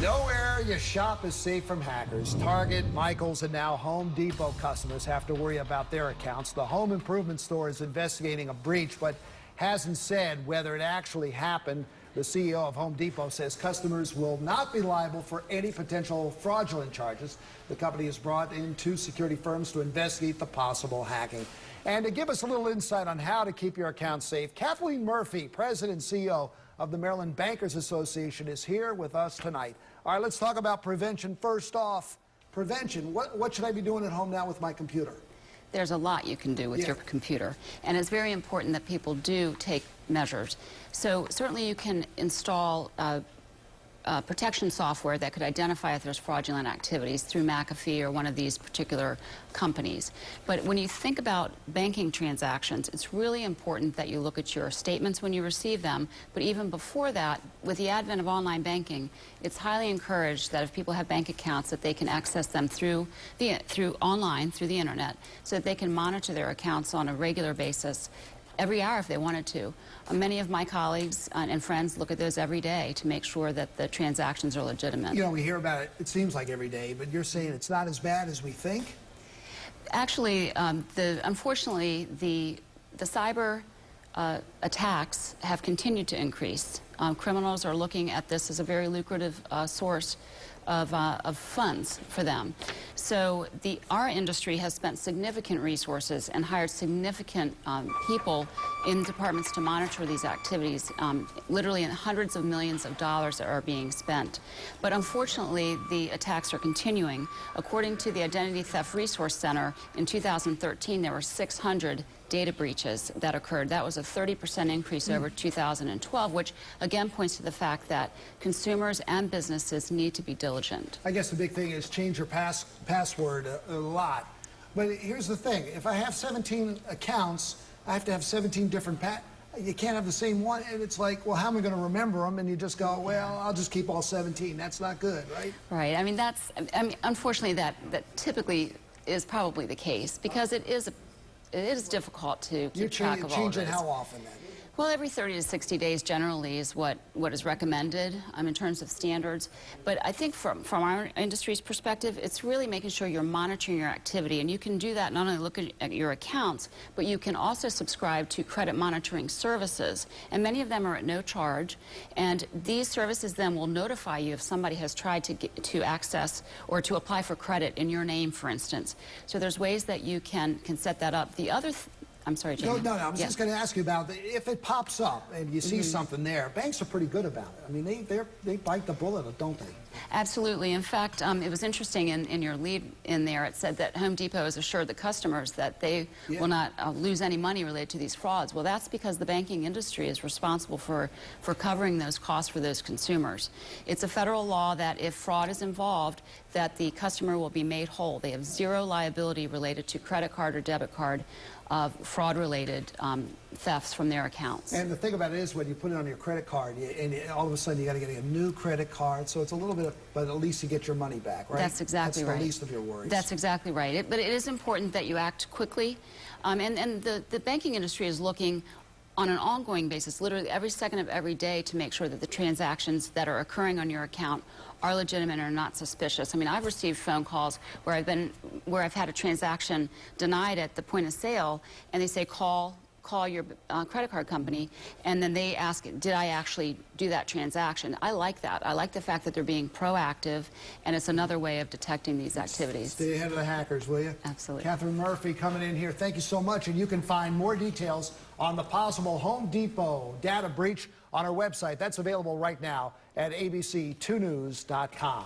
Nowhere you shop is safe from hackers. Target, Michaels, and now Home Depot customers have to worry about their accounts. The home improvement store is investigating a breach, but hasn't said whether it actually happened. The CEO of Home Depot says customers will not be liable for any potential fraudulent charges. The company has brought in 2 security firms to investigate the possible hacking. And to give us a little insight on how to keep your account safe, Kathleen Murphy, President and CEO of the Maryland Bankers Association, is here with us tonight. All right, let's talk about prevention. First off, prevention. What should I be doing at home now with my computer? There's a lot you can do with your computer, and it's very important that people do take measures. So certainly you can install protection software that could identify if there's fraudulent activities through McAfee or one of these particular companies. But when you think about banking transactions, it's really important that you look at your statements when you receive them. But even before that, with the advent of online banking, it's highly encouraged that if people have bank accounts, that they can access them through online, through the internet, so that they can monitor their accounts on a regular basis, every hour if they wanted to. Many of my colleagues and friends look at those every day to make sure that the transactions are legitimate. You know, we hear about it, it seems like every day, but you're saying it's not as bad as we think? Actually, unfortunately, the cyber attacks have continued to increase. Criminals are looking at this as a very lucrative source of funds for them. So our industry has spent significant resources and hired significant people in departments to monitor these activities, literally in hundreds of millions of dollars that are being spent. But unfortunately, the attacks are continuing. According to the Identity Theft Resource Center, in 2013, there were 600 data breaches that occurred. That was a 30% increase over 2012, which again points to the fact that consumers and businesses need to be diligent. I guess the big thing is change your password a lot. But here's the thing, if I have 17 accounts, I have to have 17 different you can't have the same one, and it's like, well, how am I going to remember them? And you just go, well, I'll just keep all 17. That's not good, right? Right. I mean, unfortunately, that typically is probably the case, because it is difficult to keep track of all of this. You change it how often then? Well, every 30 to 60 days generally is what is recommended in terms of standards. But I think from our industry's perspective, it's really making sure you're monitoring your activity. And you can do that not only looking at your accounts, but you can also subscribe to credit monitoring services. And many of them are at no charge. And these services then will notify you if somebody has tried to access or to apply for credit in your name, for instance. So there's ways that you can set that up. The other I'm sorry, Jamie. No, I was just going to ask you about if it pops up and you see something there. Banks are pretty good about it. I mean, they bite the bullet, don't they? Absolutely. In fact, it was interesting in your lead in there, it said that Home Depot has assured the customers that they will not lose any money related to these frauds. Well, that's because the banking industry is responsible for covering those costs for those consumers. It's a federal law that if fraud is involved, that the customer will be made whole. They have zero liability related to credit card or debit card fraud-related thefts from their accounts. And the thing about it is, when you put it on your credit card, and all of a sudden you got to get a new credit card, so it's a little bit, but at least you get your money back, right? That's exactly right. That's the least of your worries. That's exactly right. But it is important that you act quickly, and the banking industry is looking on an ongoing basis, literally every second of every day, to make sure that the transactions that are occurring on your account are legitimate and are not suspicious. I mean, I've received phone calls where I've had a transaction denied at the point of sale, and they say, call your credit card company, and then they ask, did I actually do that transaction? I like that. I like the fact that they're being proactive, and it's another way of detecting these activities. Stay ahead of the hackers, will you? Absolutely. Kathleen Murphy coming in here. Thank you so much, and you can find more details on the possible Home Depot data breach on our website. That's available right now at abc2news.com.